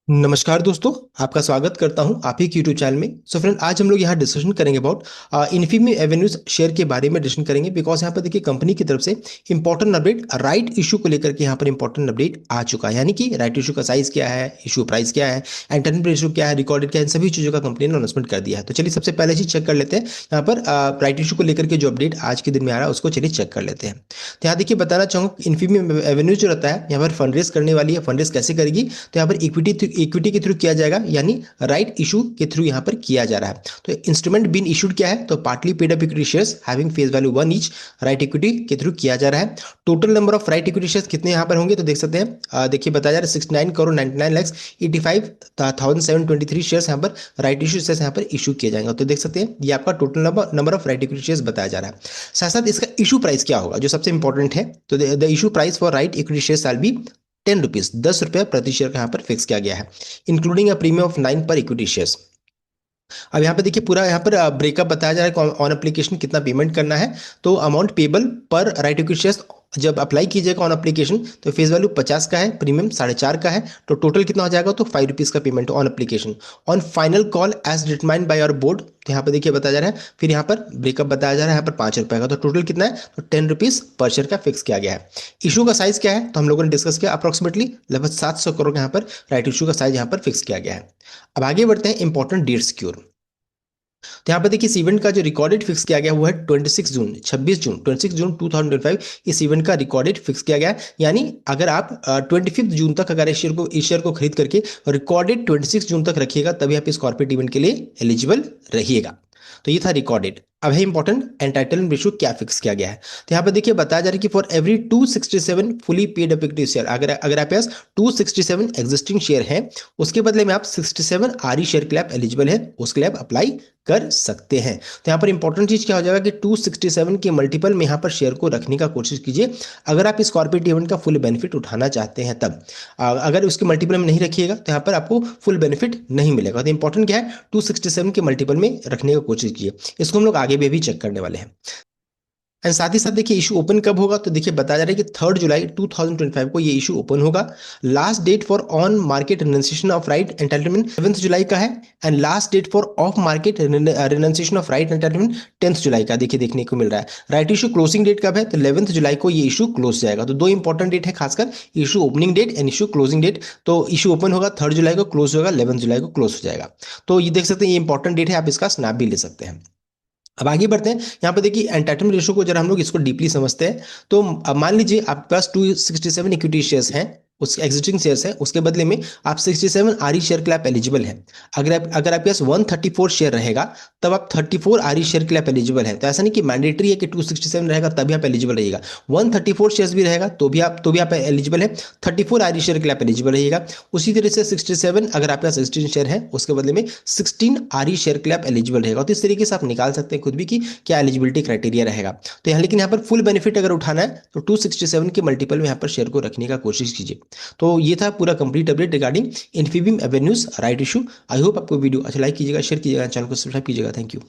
नमस्कार दोस्तों। आपका स्वागत करता हूं आप ही के यूट्यूब चैनल में। सो फ्रेंड, आज हम लोग यहाँ डिस्कशन करेंगे अबाउट इन्फीबीम एवेन्यूज शेयर के बारे में डिस्कशन करेंगे। बिकॉज यहाँ पर देखिए कंपनी की तरफ से इंपॉर्टेंट अपडेट राइट इशू को लेकर के यहाँ पर इंपॉर्टेंट अपडेट आ चुका है। यानी कि राइट इशू का साइज क्या है, इशू प्राइस क्या है, एंटरटेनमेंट इशू क्या है, रिकॉर्डेड क्या है, इन सभी चीज़ों का कंपनी ने अनाउंसमेंट कर दिया है। तो चलिए सबसे पहले चीज चेक कर लेते हैं यहाँ पर राइट इशू को लेकर के जो अपडेट आज के दिन में आ रहा है उसको चलिए चेक कर लेते हैं। तो यहाँ देखिए बताना चाहूँगा इन्फीबीम एवेन्यूज जो रहता है यहाँ पर फंड रेज करने वाली है। फंड रेज कैसे करेगी? तो यहाँ पर इक्विटी के थ्रू किया जाएगा, यानी राइट इशू के थ्रू यहां पर किया जा रहा है। तो इंस्ट्रूमेंट बीन इशूड क्या है? तो partly paid up equity shares having face value 1 each, right equity के थ्रू किया जा रहा है। Total number of right equity shares कितने यहां पर होंगे? तो देख सकते हैं, देखिए बताया जा रहा है 69 करोड़ 99 लाख 85,723 शेयर्स यहां पर राइट इशू शेयर्स यहां पर इशू किए जाएंगे। तो देख सकते हैं ये आपका total number of right equity shares बताया जा रहा है। साथ साथ इसका इशू प्राइस क्या होगा जो सबसे इंपॉर्टेंट है। तो the issue price for right equity shares are be 10 rupees, 10 रुपया प्रति शेयर का यहाँ पर फिक्स किया गया है, इंक्लूडिंग अ प्रीमियम ऑफ 9 पर इक्विटी शेयर्स। अब यहाँ पे देखिए पूरा यहाँ पर ब्रेकअप बताया जा रहा है ऑन एप्लीकेशन कितना पेमेंट करना है। तो अमाउंट पेबल पर राइट इक्विटी शेयर्स जब अप्लाई कीजिएगा ऑन एप्लीकेशन तो फेस वैल्यू 50 का है, प्रीमियम 4.5 का है। तो टोटल कितना हो जाएगा? तो 5 रुपीज़ का payment on application. On final call as determined by our board, तो यहाँ पे देखिए बताया जा रहा है, फिर यहाँ पर ब्रेकअप बताया जा रहा है यहाँ पर 5 रुपये का। तो टोटल कितना है? तो 10 रुपीज़ पर शेयर का फिक्स किया गया है। इशू का साइज क्या है? तो हम लोगों ने डिस्कस किया, अप्रोक्सीमेटली लगभग 700 करोड़ यहाँ पर राइट इशू का साइज यहाँ पर फिक्स किया गया है। अब आगे बढ़ते हैं इंपॉर्टेंट डेट सिक्योर। तो यहाँ पे देखिए इस इवेंट का जो रिकॉर्डेड फिक्स किया गया वो है 26 जून 2025। इस इवेंट का रिकॉर्डेड फिक्स किया गया है, यानी अगर आप 25 जून तक अगर इस शेयर को खरीद करके रिकॉर्डेड 26 जून तक रखिएगा तभी आप इस कॉर्पोरेट इवेंट के लिए एलिजिबल रहिएगा। तो ये था रिकॉर्डेड। अब है इंपॉर्टेंट एंटाइटलमेंट रेशियो क्या फिक्स किया गया है। तो यहाँ पे देखिए बताया जा रहा है कि for every 267 fully paid up equity share, अगर आपके पास 267 एग्जिस्टिंग शेयर हैं उसके बदले में आप 67 आरई शेयर के लिए आप एलिजिबल है, उसके लिए आप अप्लाई कर सकते हैं। तो यहाँ पर इंपॉर्टेंट चीज क्या हो जाएगा कि 267 के मल्टीपल में यहाँ पर शेयर को रखने का कोशिश कीजिए अगर आप इस कॉर्पोरेट इवेंट का फुल बेनिफिट उठाना चाहते हैं तब। अगर उसके मल्टीपल में नहीं रखिएगा तो यहाँ पर आपको फुल बेनिफिट नहीं मिलेगा। तो इंपॉर्टेंट क्या है? 267 के मल्टीपल में रखने का कोशिश कीजिए। इसको हम लोग आगे भी चेक करने वाले हैं। एंड साथ ही साथ देखिए इशू ओपन कब होगा? तो देखिए बताया जा रहा है कि 3 जुलाई 2025 को ये इशू ओपन होगा। Last date for on market renunciation of right entitlement 7 जुलाई का है, and last date for off market renunciation of right entitlement 10 जुलाई का देखिए देखने को मिल रहा है। राइट इशू क्लोजिंग डेट कब है? तो 11 जुलाई को ये इशू क्लोज जाएगा। तो दो इंपॉर्टेंट डेट है खासकर, issue opening date and issue closing date. तो इशू ओपन होगा 3 जुलाई को, क्लोज होगा 11 जुलाई को क्लोज हो जाएगा। तो ये देख सकते हैं ये इंपॉर्टेंट डेट है, आप इसका स्नैप भी ले सकते हैं। अब आगे बढ़ते हैं। यहाँ पे देखिए एंटाइटलमेंट रेशो को जरा हम लोग इसको डीपली समझते हैं। तो अब मान लीजिए आपके पास 267 इक्विटी शेयर्स हैं, उस एग्जिस्टिंग शेयर्स हैं, उसके बदले में आप 67 आरई शेयर के लिए आप एलिजिबल हैं। अगर आपके पास 134 शेयर रहेगा तब आप 34 आरई शेयर के लिए आप एलिजिबल हैं। तो ऐसा नहीं कि मैंडेटरी है कि 267 रहेगा तभी आप एलिजिबल रहिएगा। 134 शेयर्स भी रहेगा तो भी आप एलिजिबल है। 34 आरई शेयर के लिए आप एलिजिबल रहिएगा। उसी तरह से 67 अगर आपके पास 16 शेयर है उसके बदले में 16 आरई शेयर के लिए आप एलिजिबल रहेगा। तो इस तरीके से आप निकाल सकते हैं खुद भी कि क्या एलिजिबिलिटी क्राइटेरिया रहेगा। तो यहाँ लेकिन यहाँ पर फुल बेनिफिट अगर उठाना है तो 267 के मल्टीपल में यहाँ पर शेयर को रखने का कोशिश कीजिए। तो ये था पूरा complete update regarding Infibeam avenues right issue. I hope आपको वीडियो अच्छा लाइक कीजिएगा, शेयर कीजिएगा, चैनल को सब्सक्राइब कीजिएगा। Thank you.